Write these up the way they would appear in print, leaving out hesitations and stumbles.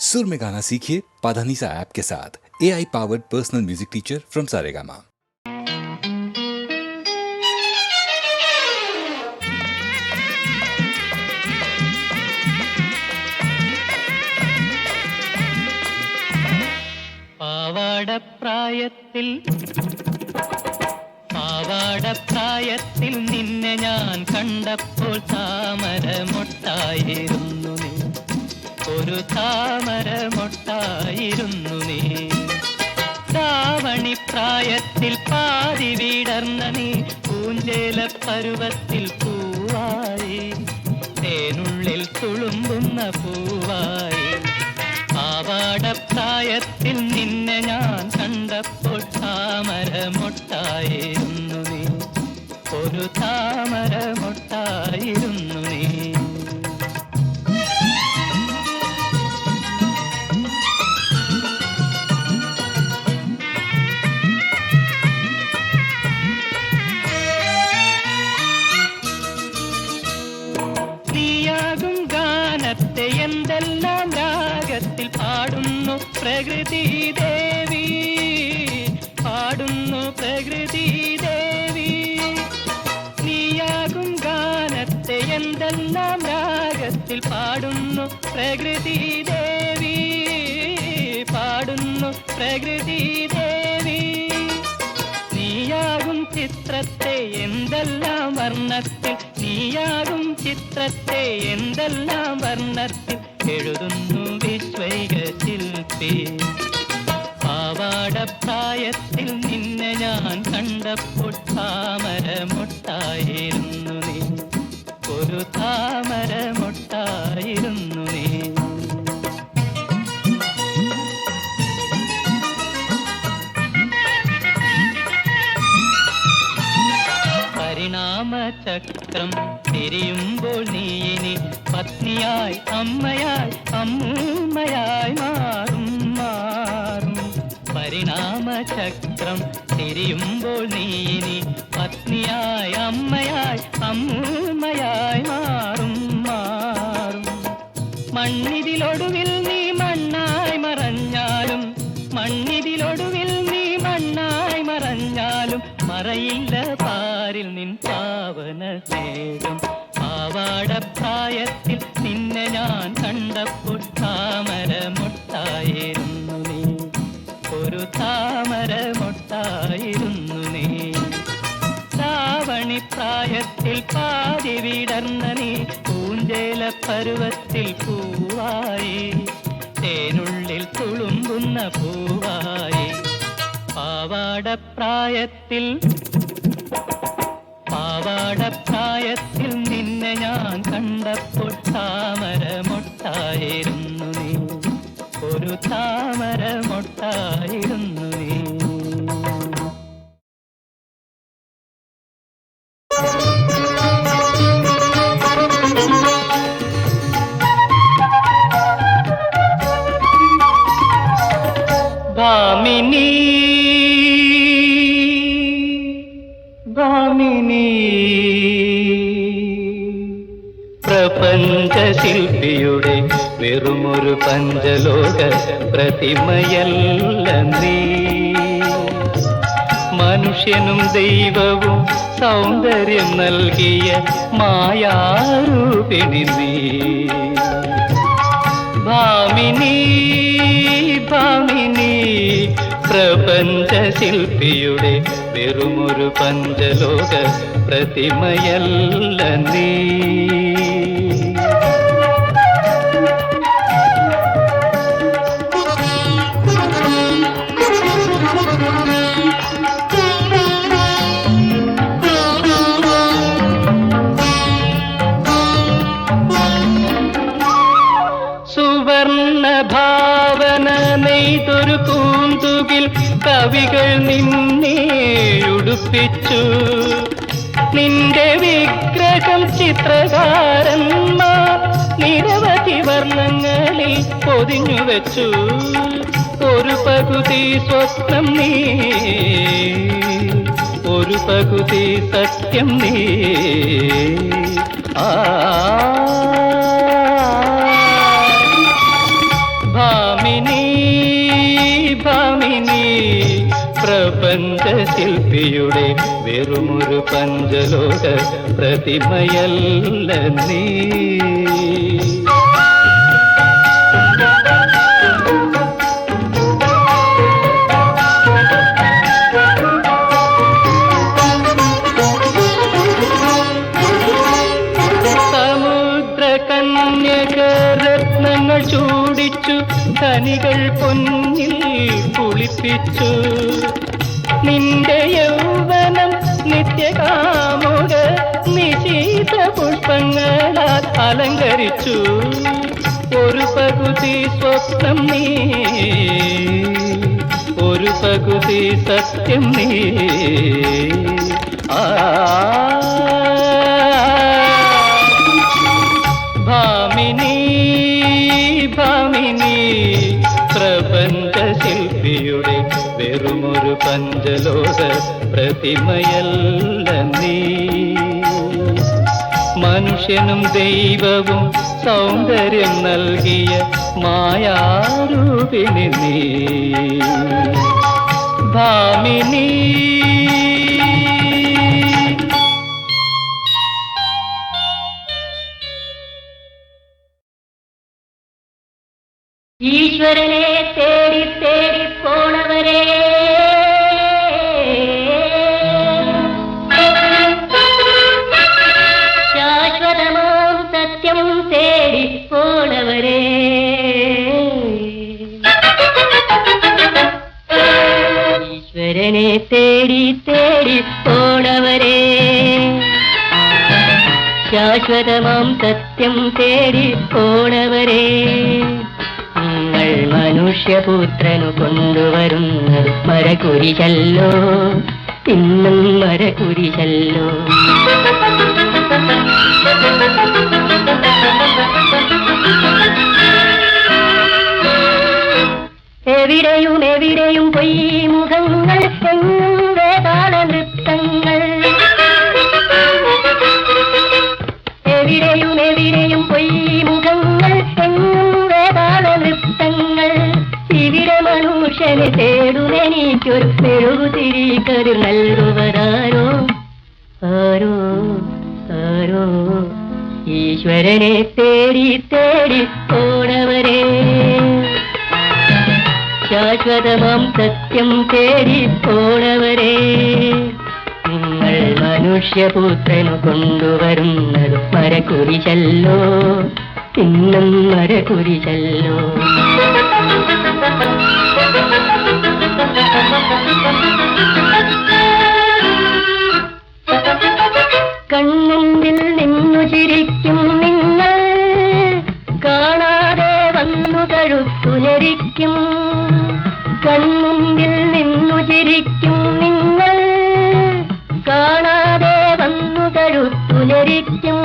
सुर में गाना सीखिए पाधानीसा ऐप के साथ। AI powered personal music teacher from Saregama. പാവാടപ്രായത്തിൽ നിന്നെ ഞാൻ കണ്ടപ്പോൾ താമരമൊട്ടായിരുന്നു നീ, ഒരു താമരമൊട്ടായിരുന്നു നീ. താവണിപ്രായത്തിൽ പാതി വിടർന്ന നീ പൂഞ്ചേല പരുവത്തിൽ പൂവായി, തേനുള്ളിൽ തുളുമ്പുന്ന പൂവായി. പാവാടപ്രായത്തിൽ നിന്നെ ഞാൻ കണ്ടപ്പോൾ താമരമൊട്ടായിരുന്നു നീ, ഒരു താമരമൊട്ടായിരുന്നു നീ. നീയാകും ഗാനത്തെ എന്തെല്ലാം രാഗത്തിൽ പാടുന്നു പ്രകൃതി ദേവി, പാടുന്നു പ്രകൃതി ദേവി. നീയാകും ഗാനത്തെ എന്തെല്ലാം രാഗത്തിൽ പാടുന്നു പ്രകൃതി ദേവി, പാടുന്നു പ്രകൃതി ദേവി. നീയാകും ചിത്രത്തെ എന്തെല്ലാം വർണ്ണത്തിൽ, നീയാകും ചിത്രത്തെ എന്തെല്ലാം വർണ്ണത്തിൽ എഴുതുന്നു വിശ്വൈക ശില്പി. പാവാടപ്രായത്തിൽ നിന്നെ ഞാൻ കണ്ടപ്പോൾ താമരമൊട്ടായിരുന്നു നീ, ഒരു താമരമൊട്ടായിരുന്നു നീ. പരിണാമചക്രം തിരിയുമ്പോൾ നീ ഇനി പത്നിയായി അമ്മയായി അമ്മൂമ്മയായി മാറും മാറും. പരിണാമചക്രം തിരിയുമ്പോൾ നീ ഇനി പത്നിയായി അമ്മയായി അമ്മൂമ്മയായി മാറും മാറും. മണ്ണിതിലൊടുവിൽ നീ മണ്ണായി മറഞ്ഞാലും, മണ്ണിതിലൊടുവിൽ നീ മണ്ണായി മറഞ്ഞാലും മറയില്ല പാരിൽ നിൻ പാവന സ്നേഹം. പാവാടപ്രായത്തിൽ നിന്നെ ഞാൻ കണ്ടപ്പോൾ താമരമൊട്ടായിരുന്നു നീ, ഒരു താമരമൊട്ടായിരുന്നു നീ. താവണിപ്രായത്തിൽ പാതി വിടർന്ന നീ പൂഞ്ചേല പരുവത്തിൽ പൂവായി, തേനുള്ളിൽ തുളുമ്പുന്ന പൂവായി. പാവാടപ്രായത്തിൽ പാവാടപ്രായത്തിൽ നിന്നെ ഞാൻ കണ്ടപ്പോൾ താമരമൊട്ടായിരുന്നു നീ, ഒരു താമരമൊട്ടായിരുന്നു നീ. ഭാമിനി ഭാമിനി പ്രപഞ്ചശില്പിയുടെ വെറുമൊരു പഞ്ചലോക പ്രതിമയല്ല നീ. മനുഷ്യനും ദൈവവും സൗന്ദര്യം നൽകിയ മായാരൂപിണി നീ. ഭാമിനി ഭാമിനി പ്രപഞ്ചശില്പിയുടെ വെറുമൊരു പഞ്ചലോക പ്രതിമയല്ല നീ. സുവർണ ഭാവന നെയ്തൊരു പൂന്തുകിൽ കവികൾ നിന്നെ ഉടുപ്പിച്ചു. നിന്റെ വിഗ്രഹം ചിത്രകാരന്മാർ നിരവധി വർണ്ണങ്ങളിൽ പൊതിഞ്ഞു വെച്ചു. ഒരു പകുതി സ്വപ്നം നീ, ഒരു പകുതി സത്യം നീ. ആ പ്രപഞ്ച ശില്പിയുടെ വെറുമൊരു പഞ്ചലോക പ്രതിമയല്ല നീ. രത്നങ്ങൾ ചൂടിച്ചു, ധനികൾ പൊന്നിൽ കുളിപ്പിച്ചു. നിന്റെ യൗവനം നിത്യകാമുക നിശീത പുഷ്പങ്ങളാൽ അലങ്കരിച്ചു. ഒരു പകുതി സ്വപ്നം നീ, ഒരു പകുതി സത്യം നീ. ഭാമിനി ഭാമിനി പ്രപഞ്ച ശില്പിയുടെ വെറുമൊരു പഞ്ചലോക പ്രതിമയല്ല നീ. മനുഷ്യനും ദൈവവും സൗന്ദര്യം നൽകിയ മായാരൂപിണി നീ. ഭാമിനി ഈശ്വരനെ തേടി തേടി പോണവരെ, ശാശ്വതമാം സത്യം തേടി പോണവരെ, ഈശ്വരനെ തേടി തേടി പോണവരെ, ശാശ്വതമാം സത്യം തേടി പോണവരെ, നിങ്ങൾ മനുഷ്യപുത്രനു കൊണ്ടുവരുന്നത് മരകുരിശല്ലോ, ഇന്നും മരകുരിശല്ലോ. എവിടെയും എവിടെയും പൊയ് മുഖങ്ങൾ, എങ്ങും വേതാള നൃത്തങ്ങൾ. എവിടെയും എവിടെയും പൊയ് മുഖങ്ങൾ, എങ്ങും വേതാള നൃത്തങ്ങൾ. ഇവിടെ മനുഷ്യനെ തേടുമെനിക്കൊരു മെഴുകുതിരി കരു നൽകുവതാരോ, ആരോ ആരോ. ഈശ്വരനെ തേടി തേടി പോണവരെ, ശാശ്വതമാം സത്യം തേടി പോണവരെ, നിങ്ങൾ മനുഷ്യപുത്രനു കൊണ്ടുവരുന്നത് മരകുരിശല്ലോ, ഇന്നും മരകുരിശല്ലോ. കൺമുമ്പിൽ നിന്നു ചിരിക്കും നിങ്ങൾ, കാണാതെ വന്നു കഴുത്തുലരിക്കും. കൺമുമ്പിൽ നിന്നു ചിരിക്കും നിങ്ങൾ, കാണാതെ വന്നു കഴുത്തുലരിക്കും.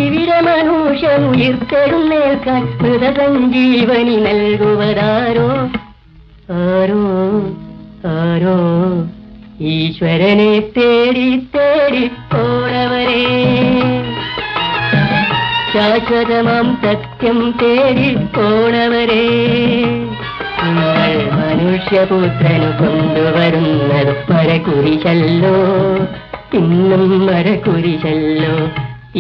ഇവിടെ മനുഷ്യനുയിർത്തെഴുന്നേൽക്കാൻ മൃതസഞ്ജീവനി നൽകുവതാരോ, ആരോ ആരോ. ഈശ്വരനെ തേടി തേടി പോണവരെ, ശാശ്വതമാം സത്യം തേടി പോണവരെ, നിങ്ങൾ മനുഷ്യപുത്രനു കൊണ്ടുവരുന്നത് മരകുരിശല്ലോ, ഇന്നും മരകുരിശല്ലോ.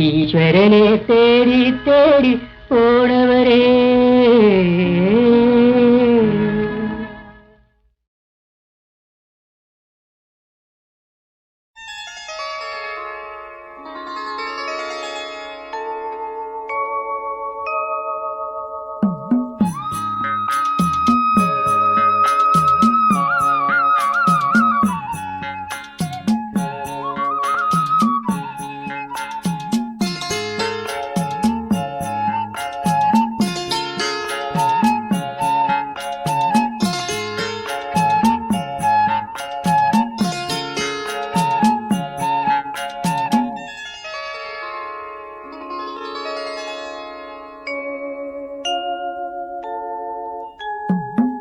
ഈശ്വരനെ തേടി തേടി പോണവരെ.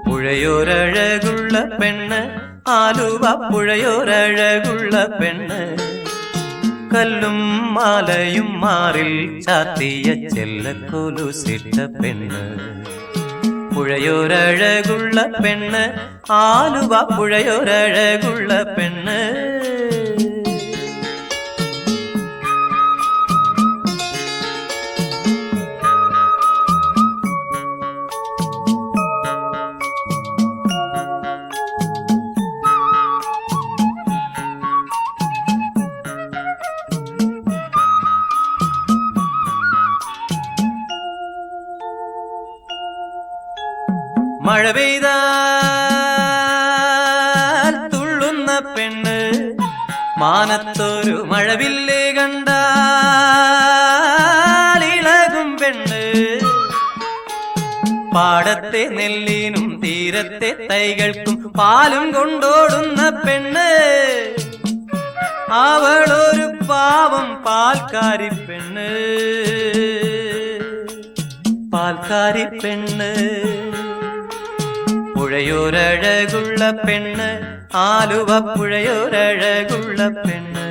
പുഴയോരഴകുള്ള പെണ്ണ്, ആലുവ പുഴയോരഴകുള്ള പെണ്ണ്, കല്ലും മാലയും മാറിൽ ചാത്തിയ ചെല്ലക്കൊലുസിട്ട പെണ്ണ്. പുഴയോരഴകുള്ള പെണ്ണ്, ആലുവ പുഴയൊരഴകുള്ള പെണ്ണ്. മഴ പെയ്താൽ തുള്ളുന്ന പെണ്ണ്, മാനത്തൊരു മഴവില്ലേ കണ്ടാൽ ഇളകും പെണ്ണ്. പാടത്തെ നെല്ലിനും തീരത്തെ തൈകൾക്കും പാലും കൊണ്ടോടുന്ന പെണ്ണ്. അവളൊരു പാവം പാൽക്കാരി പെണ്ണ്, പാൽക്കാരി പെണ്ണ്. പുഴയോരഴകുള്ള പെണ്ണ്, ആലുവ പുഴയോരഴകുള്ള പെണ്ണ്.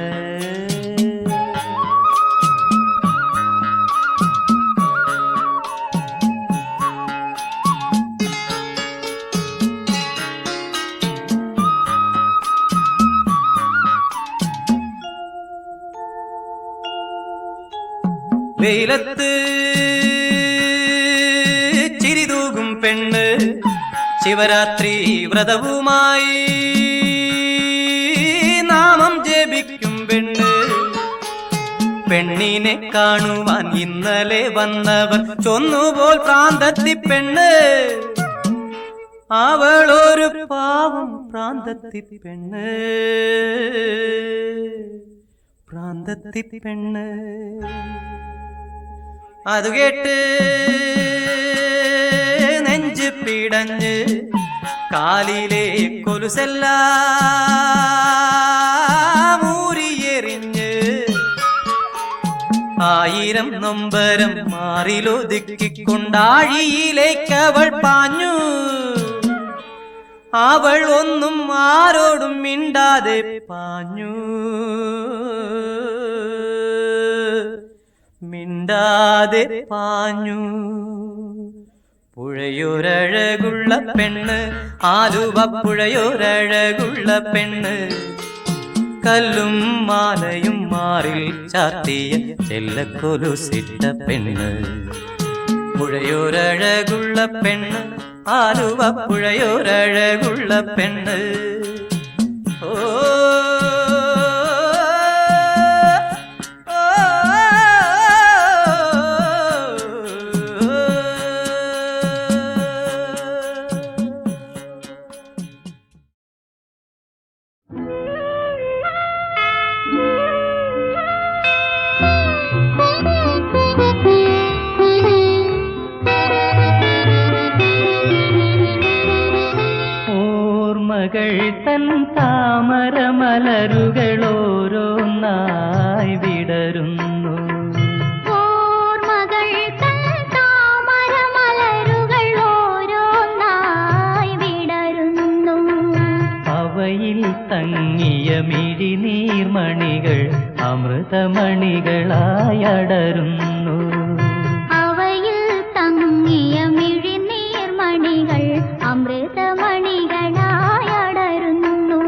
വെയിലത്ത് ചിരിതൂകും പെണ്ണ്, ശിവരാത്രി വ്രതവുമായി നാമം ജപിക്കും പെണ്ണ്. പെണ്ണിനെ കാണുവാൻ ഇന്നലെ വന്നവർ ചൊന്നുപോൽ പ്രാന്തത്തി പെണ്ണ്. അവളൊരു പാവം പ്രാന്തത്തി പെണ്ണ്, പ്രാന്തത്തി പെണ്ണ്. അത് കേട്ട് നെഞ്ച് പിടഞ്ഞ് കാലിലെ കൊലുസെല്ലാം ഊരിയെറിഞ്ഞ് ആയിരം നൊമ്പരം മാറിലൊതുക്കിക്കൊണ്ടാഴിയിലേക്കവൾ പാഞ്ഞു. അവൾ ഒന്നും ആരോടും മിണ്ടാതെ പാഞ്ഞു, മിണ്ടാതെ പാഞ്ഞു. പുഴയോരഴകുള്ള പെണ്ണ്, ആലുവ പുഴയോരഴകുള്ള പെണ്ണ്. കല്ലും മാലയും മാറിൽ ചാർത്തിയ ചെല്ലക്കൊലുസിട്ട പെണ്ണ്. പുഴയോരഴകുള്ള പെണ്ണ്, ആലുവ പുഴയോരഴകുള്ള പെണ്ണ്. ഓ തൻ താമരമലരുകളോരോന്നായി വിടരുന്നു. ഓർമ്മകൾ തൻ താമരമലരുകളോരോന്നായി വിടരുന്നു. അവയിൽ തങ്ങിയ മിഴിനീർമണികൾ അമൃതമണികളായടരുന്നു. അവയിൽ തങ്ങിയ മിഴിനീർമണികൾ അമൃതമണികളായടരുന്നു.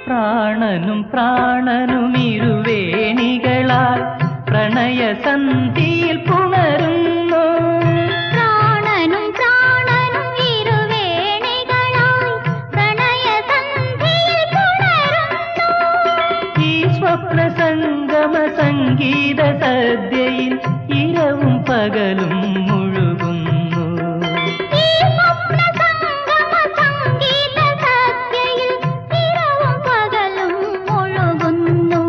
പ്രാണനും പ്രാണനും ഇരുവേണികളാൽ പ്രണയസന്ധിയിൽ പുണരുന്നു. പ്രാണനും പ്രാണനും ഇരുവേണികളായി പ്രണയസന്ധിയിൽ പുണരുന്നു. ഈ സ്വപ്നസംഗമ സംഗീത സദ്യയിൽ ഇരവും പകലും മുഴുകുന്നു. ഈ സ്വപ്നസംഗമ സംഗീത സദ്യയിൽ ഇരവും പകലും മുഴുകുന്നു.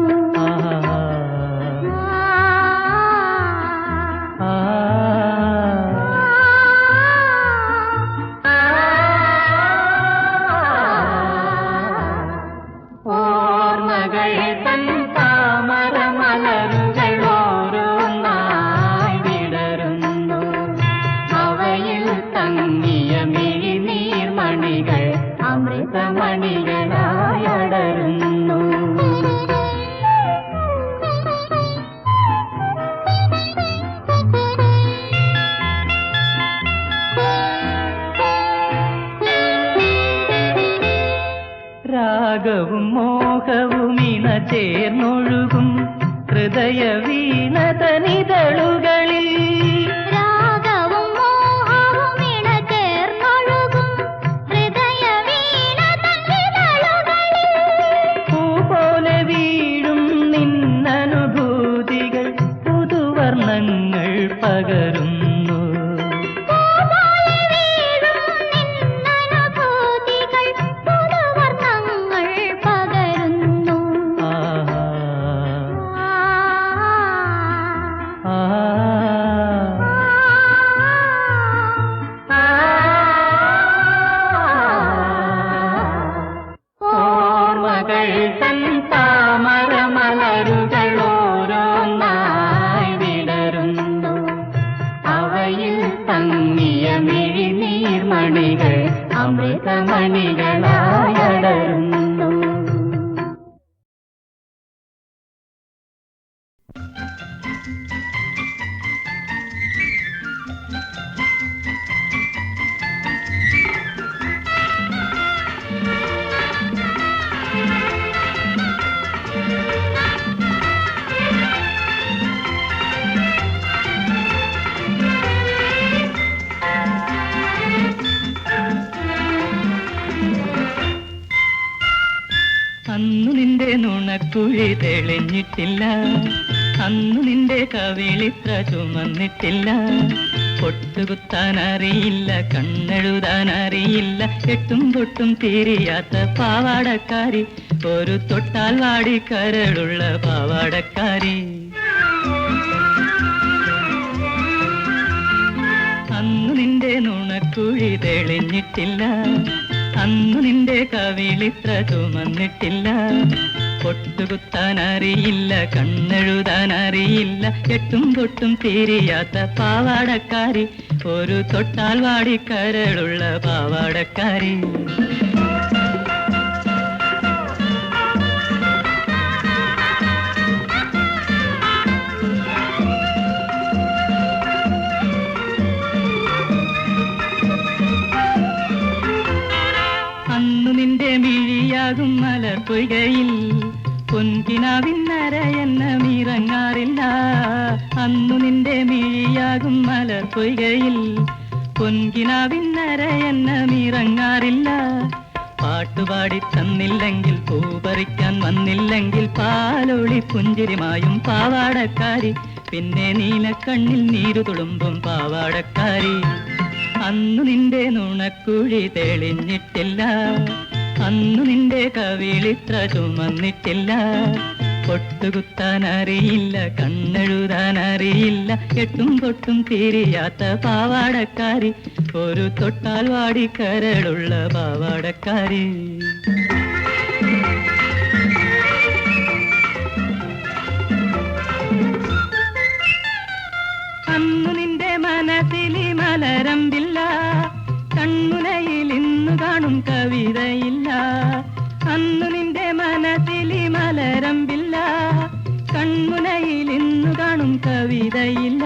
ഓർമ്മകൾ തൻ താമരമലരുകളോരോന്നായി വിടരുന്നു. അവയിൽ തങ്ങിയ മിഴിനീർമണികൾ അമൃതമണികളായടരുന്നു. രാഗവും മോഹവും ഇണ ചേർന്നൊഴുകും ഹൃദയ വീണതനിതളുകളിൽ രാഗവും മോഹവും ഇണ ചേർന്നൊഴുകും ഹൃദയ വീണതനിതളുകളിൽ പൂ പോലെ വീഴും നിന്നനുഭൂതികൾ പുതുവർണ്ണങ്ങൾ പകരുന്നു പൂപോലെ വീഴും നിന്നനുഭൂതികൾ പുതുവർണ്ണങ്ങൾ പകരുന്നു ആ ഓർമ്മകൾ തൻ താമരമലരുകൾ ഓരോന്നായി വിടരുന്നു അവയിൽ തങ്ങിയ മിഴിനീർമണികൾ അമൃതമണികളായടരുന്നു അന്നു നിന്റെ നുണക്കുഴി തെളിഞ്ഞിട്ടില്ല അന്നു നിന്റെ കവിളിത്ര ചുമന്നിട്ടില്ല പൊട്ടുകുത്താൻ അറിയില്ല കണ്ണെഴുതാൻ അറിയില്ല എട്ടും പൊട്ടും തീരിയാത്ത പാവാടക്കാരി ഒരു തൊട്ടാൽ വാടി കരളുള്ള പാവാടക്കാരി അന്നു നിന്റെ നുണക്കുഴി തെളിഞ്ഞിട്ടില്ല അന്നു നിന്റെ കവിളിത്ര ചുമന്നിട്ടില്ല പൊട്ടുകുത്താൻ അറിയില്ല കണ്ണെഴുതാൻ അറിയില്ല എട്ടും പൊട്ടും തീരിയാത്ത പാവാടക്കാരി ഒരു തൊട്ടാൽ വാടി കരളുള്ള പാവാടക്കാരി അന്നു നിന്റെ മിഴിയാകും മലർപ്പൊയ്കയിൽ പൊൻകിനാവിന്നരയെന്ന മീറങ്ങാറില്ല അന്നു നിന്റെ മിഴിയാകും മലർപ്പൊയ്കയിൽ പൊൻകിനാവിന്നരയെന്ന മീറങ്ങാറില്ല പാട്ടുപാടി തന്നില്ലെങ്കിൽ പൂ പറിക്കാൻ വന്നില്ലെങ്കിൽ പാലൊളി പുഞ്ചിരിമായും പാവാടക്കാരി പിന്നെ നീലക്കണ്ണിൽ നീരു തുളുമ്പും പാവാടക്കാരി അന്നു നിന്റെ നുണക്കുഴി തെളിഞ്ഞിട്ടില്ല അന്നു നിന്റെ കവിളിത്ര ചുമന്നിട്ടില്ല പൊട്ടുകുത്താൻ അറിയില്ല കണ്ണെഴുതാൻ അറിയില്ല എട്ടും പൊട്ടും തീരിയാത്ത പാവാടക്കാരി ഒരു തൊട്ടാൽ വാടി കരളുള്ള പാവാടക്കാരി അന്നു നിന്റെ മനസ്സിലി മലരമ്പില്ല കൺമുനയിൽ ഇന്നു കാണും കവിതയില്ല അന്നു നിന്റെ മനസ്സിലി മലരമ്പില്ല കൺമുനയിൽ ഇന്നു കാണും കവിതയില്ല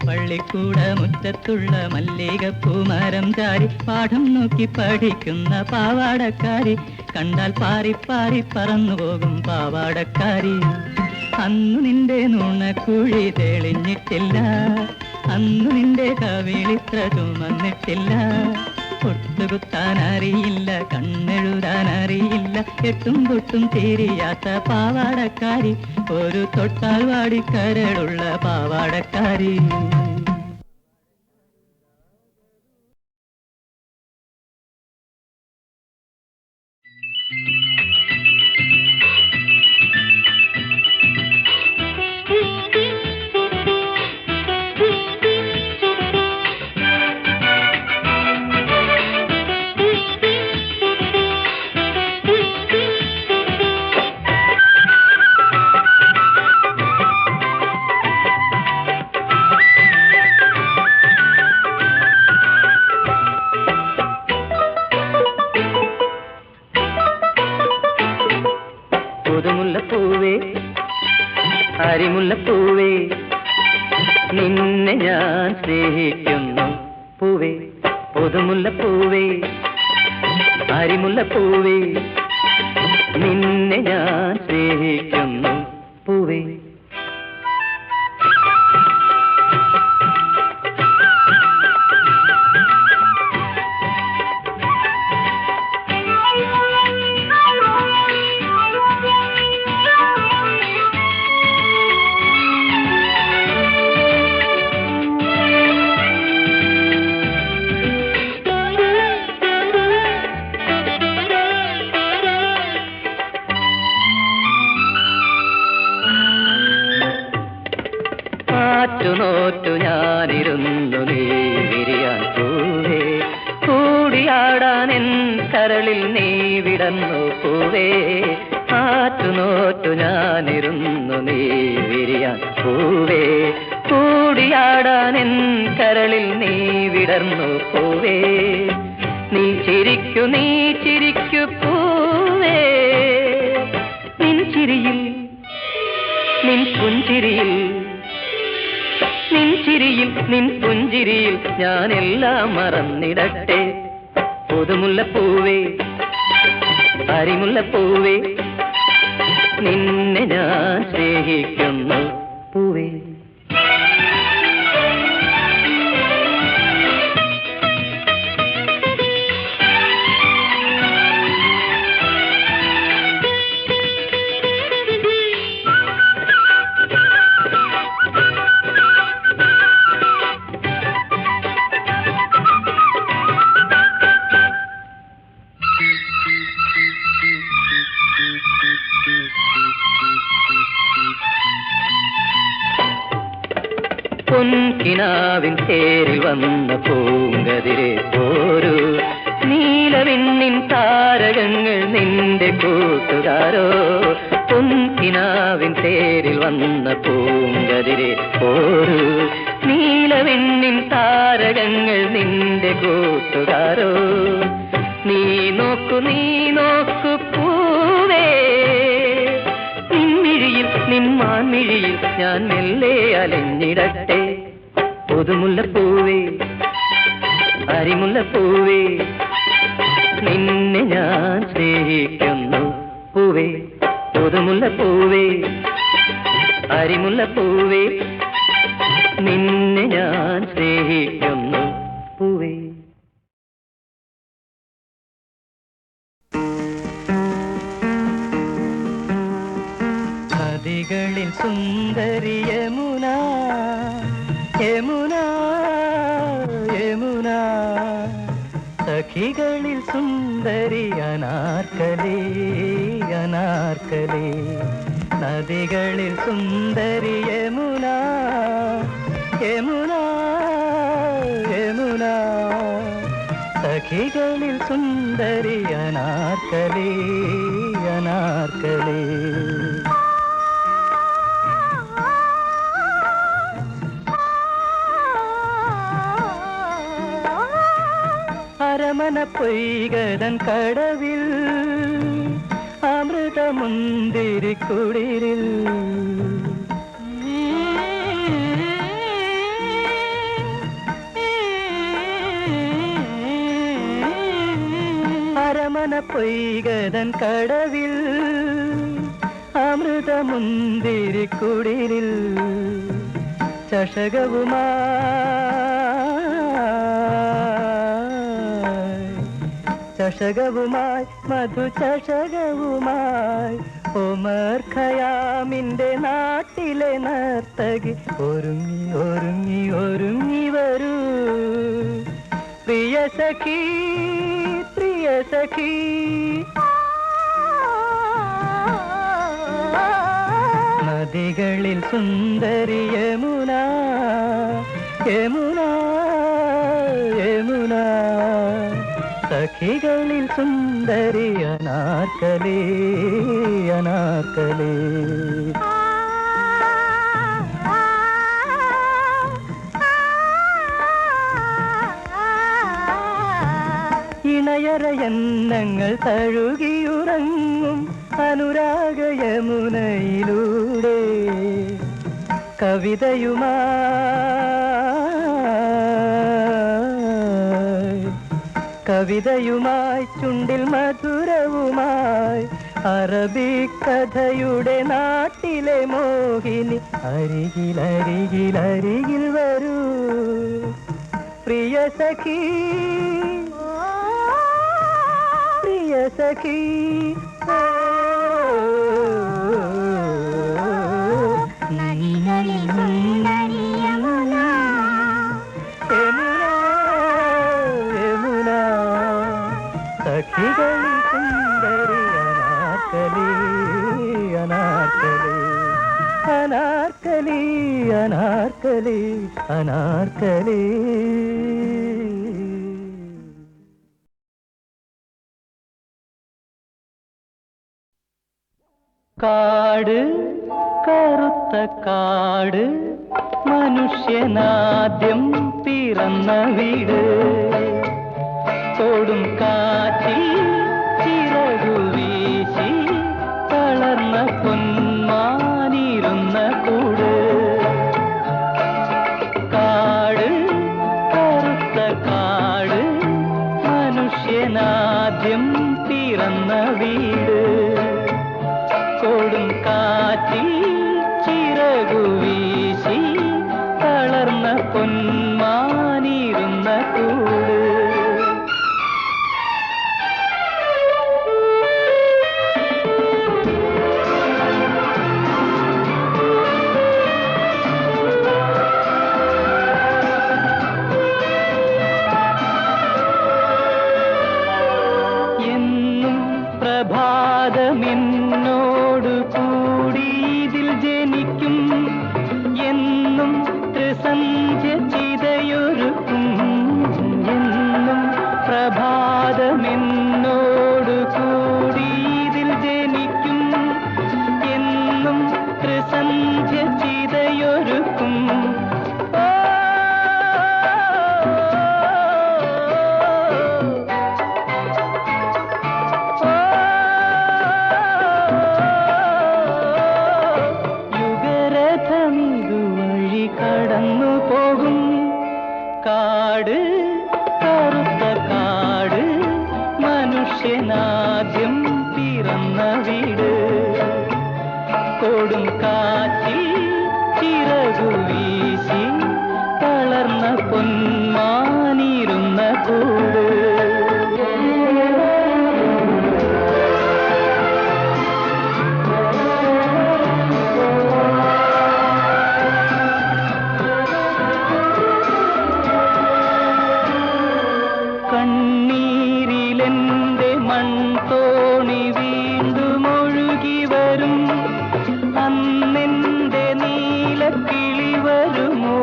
പള്ളിക്കൂട മുറ്റത്തുള്ള മല്ലികപ്പൂമരം ചാരി പാഠം നോക്കി പഠിക്കുന്ന പാവാടക്കാരി കണ്ടാൽ പാറി പാറി പറന്നു പോകും പാവാടക്കാരി അന്നു നിന്റെ നുണക്കുഴി തെളിഞ്ഞിട്ടില്ല അന്നു നിന്റെ കവിളിത്ര ചുമന്നിട്ടില്ല പൊട്ടുകുത്താൻ അറിയില്ല കണ്ണെഴുതാൻ അറിയില്ല എട്ടും പൊട്ടും തീരിയാത്ത പാവാടക്കാരി ഒരു തൊട്ടാൽ വാടി കരളുള്ള പാവാടക്കാരി പുതുമുല്ലപ്പൂവേ അരിമുല്ലപ്പൂവേ നിന്നെ ഞാൻ സ്നേഹിക്കുന്നു പൂവേ പുതുമുല്ലപ്പൂവേ അരിമുല്ലപ്പൂവേ നിന്നെ ഞാൻ സ്നേഹിക്കുന്നു പൂവേ. നോറ്റു ഞാനിരുന്നു നീ വിരിയാൻ പൂവേ, കൂടിയാടാൻ എൻ കരളിൽ നീ വിടന്നു പൂവേ. നോറ്റു ഞാനിരുന്നു നീ വിരിയാൻ പൂവേ, കൂടിയാടാൻ എൻ കരളിൽ നീ വിടർന്നു പൂവേ. നീ ചിരിക്കു പൂവേ, നിൻ ചിരിയിൽ നിൻ പുഞ്ചിരിയിൽ നിൻ പുഞ്ചിരിയിൽ ഞാനെല്ലാം മറന്നിടട്ടെ. പുതുമുല്ലപ്പൂവേ, അരിമുല്ലപ്പൂവേ, നിന്നെ ഞാൻ സ്നേഹിക്കുന്നു പൂവേ. പൊൻകിനാവിൻ തേരിൽ വന്ന പൂങ്കതിരെ പോരൂ, നീലവിണ്ണിൻ താരകങ്ങൾ നിന്റെ കൂട്ടുകാരോ. പൊൻകിനാവിൻ തേരിൽ വന്ന പൂങ്കതിരെ പോരൂ, നീലവിണ്ണിൻ താരകങ്ങൾ നിന്റെ കൂട്ടുകാരോ. നീ നോക്കു പൂവേ, നിൻ മാൻമിഴിയിൽ ഞാൻ മെല്ലെ അലഞ്ഞിടട്ടെ. പുതുമുല്ലപ്പൂവേ, അരിമുല്ലപ്പൂവേ, നിന്നെ ഞാൻ സ്നേഹിക്കുന്നു പൂവേ. പുതുമുല്ലപ്പൂവേ, അരിമുല്ലപ്പൂവേ, നിന്നെ ഞാൻ സ്നേഹിക്കുന്നു പൂവേ. നദികളിൽ സുന്ദരി യമുന, യമുന, യമുന, സഖികളിൽ സുന്ദരി അനാർക്കലി, അനാർക്കലി. നദികളിൽ സുന്ദരി യമുന, യമുന, യമുന, സഖികളിൽ സുന്ദരി അനാർക്കലി, അനാർക്കലി. അരമന പൊയ്കതൻ കടവിൽ അമൃതമുന്തിരിക്കുടിരിൽ അരമന പൊയ്കതൻ കടവിൽ അമൃതമുന്തിരിക്കുടിരിൽ ചഷകവുമായി മധുചഷകവുമായി ഒമർ ഖയാമിന്റെ നാട്ടിലെ നർത്തകി ഒരുങ്ങി ഒരുങ്ങി ഒരുങ്ങി വരൂ. പ്രിയ സഖി, പ്രിയ സഖി, നദികളിൽ സുന്ദരി യമുന, യമുന, യമുന, സഖികളിൽ സുന്ദരി അനാർക്കലി, അനാർക്കലി. ഇണയറയന്നങ്ങൾ തഴുകിയുറങ്ങും അനുരാഗ യമുനയിലൂടെ കവിതയുമായി ചുണ്ടിൽ മധുരവുമായി അറബിക്കഥയുടെ നാട്ടിലെ മോഹിനി അരികിൽ അരികിൽ അരികിൽ വരൂ പ്രിയ സഖി പ്രിയ സഖി നദികളിൽ സുന്ദരി യമുന യമുന സഖികളിൽ സുന്ദരി അനാർക്കലി അനാർക്കലി അനാർക്കലി അനാർക്കലി. കാട് കറുത്ത കാട് മനുഷ്യനാദ്യം പിറന്ന വീട് കൊടും കാറ്റിൽ ചിറകു വീശി തളർന്ന പൊന്മാനിരുന്ന കൂട്. കാട് കറുത്ത കാട് മനുഷ്യനാദ്യം പിറന്ന വീട് കൊടും കാറ്റിൽ ചിറകു വീശി തളർന്ന പൊന്മാനിരുന്ന കൂട്. എന്നും പ്രഭാതമെന്നോട് കൂടി ഇതിൽ ജനിക്കും എന്നും ത്രിസന്ധ്യ ചിതയൊരുക്കും. എന്നും പ്രഭാതമെന്നോട് കൂടി ഇതിൽ ജനിക്കും എന്നും ത്രിസന്ധ്യ ചിതയൊരുക്കും. യുഗരഥമിതുവഴി കടന്നു പോകും. കാട് കറുത്ത കാട് മനുഷ്യനാദ്യം പിറന്ന വീട് കൊടും കാറ്റിൽ ചിറകു വീശി തളർന്ന പൊന്മാനിരുന്ന കൂട്. കണ്ണീരിലെന്റെ മൺതോണി വീണ്ടും ഒഴുകി വരും അന്നെന്റെ നീലക്കിളി വരുമോ.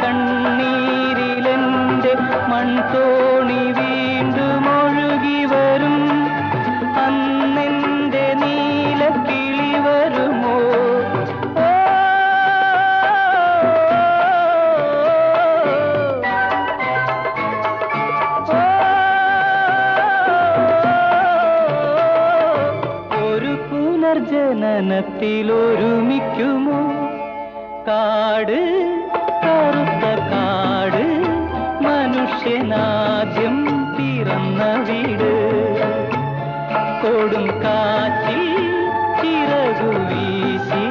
കണ്ണീരിലെന്റെ മൺതോണി വീണ്ടും ഒഴുകി വരും അന്നെന്റെ നീലക്കിളി വരുമോ. ഒരു പുനർജനനത്തിലൊരുമിക്കുമോ. കാട് കറുത്ത കാട് മനുഷ്യനാദ്യം പിറന്ന വീട് കൊടും കാറ്റിൽ ചിറകു വീശി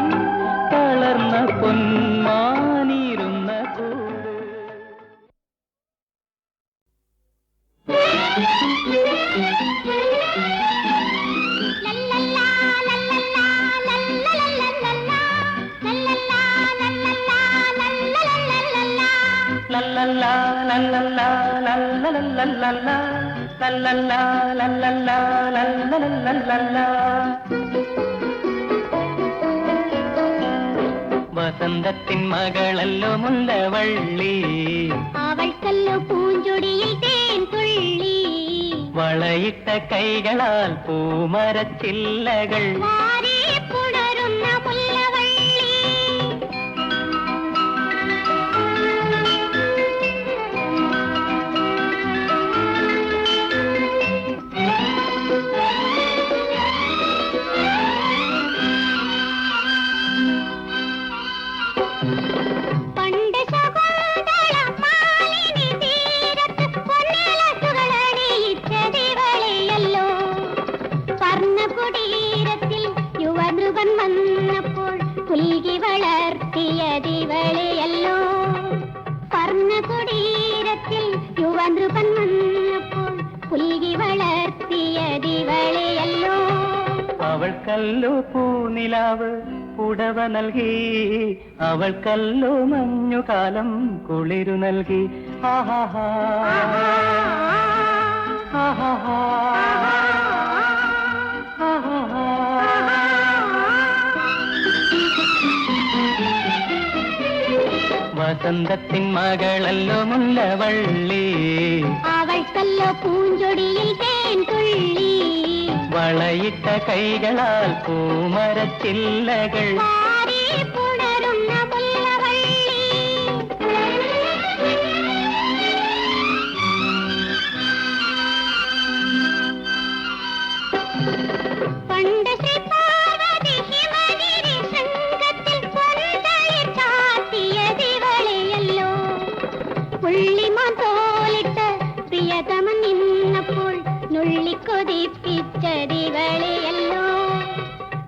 തളർന്ന പൊന്മാനിരുന്ന കൂട്. ലല്ലല്ലാ ലല്ലല്ലാ ലല്ലല്ലല്ലല്ലാ ലല്ലല്ലാ ലല്ലല്ലാ ലല്ലല്ലല്ലല്ലാ. വസന്തത്തിൻ മകളല്ലോ മുല്ലവള്ളി അവൾക്കല്ലോ പൂഞ്ചൊടിയിൽ തേൻ തുള്ളി വളയിട്ട കൈകളാൽ പൂമരച്ചില്ലകൾ വാരി പുണരുന്ന മുല്ലവള്ളി. പണ്ട് ശകുന്തള മാലിനി തീരത്ത് പൊന്നിലസുകളണിയിച്ചതിവളെയല്ലോ. സ്വർണ്ണക്കുടി ദിവളിയല്ലോ. പർണകുടീരത്തിൽ യുവനൃപൻ വന്നപ്പോൾ പുൽകി വളർത്തിയ ദിവളിയല്ലോ. അവൾക്കല്ലോ പൂനിലാവ് പുടവ നൽകി, അവൾക്കല്ലോ മഞ്ഞുകാലം കുളിരു നൽകി. ആഹാഹാ ആഹാഹാ ആഹാഹാ. വസന്തത്തിൻ മകളല്ലോ മുല്ലവള്ളി, അവൾക്കല്ലോ പൂഞ്ചൊടിയിൽ തേൻ തുള്ളി. വളയിട്ട കൈകളാൽ പൂമരച്ചില്ലകൾ പാടി പുണരുന്ന മുല്ലവള്ളി. പണ്ട് ശ്രീ പാർവതി ഹിമഗിരി ശൃംഗത്തിൽ പൊന്തയിൽ ചാർത്തിയ ദിവളിയല്ലോ. പുള്ളിമാൻ തോലിട്ട് പ്രിയതമൻ നിന്നപ്പോൾ നുള്ളിക്കൊതിപ്പിച്ച ദിവളിയല്ലോ.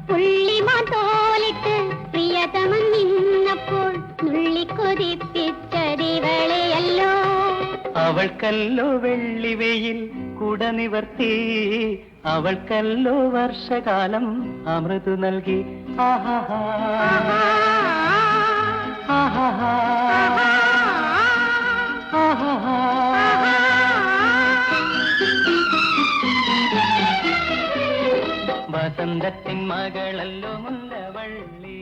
പുള്ളിമാൻ തോലിട്ട് പ്രിയതമൻ നിന്നപ്പോൾ നുള്ളിക്കൊതിപ്പിച്ച ദിവളിയല്ലോ. അവൾക്കല്ലോ വെള്ളിവെയിൽ കുട നിവർത്തി, അവൾക്കല്ലോ വർഷകാലം അമൃതു നൽകി. ആഹാഹാ ആഹാഹാ ആഹാഹാ. വസന്തത്തിൻ മകളല്ലോ മുല്ലവള്ളി.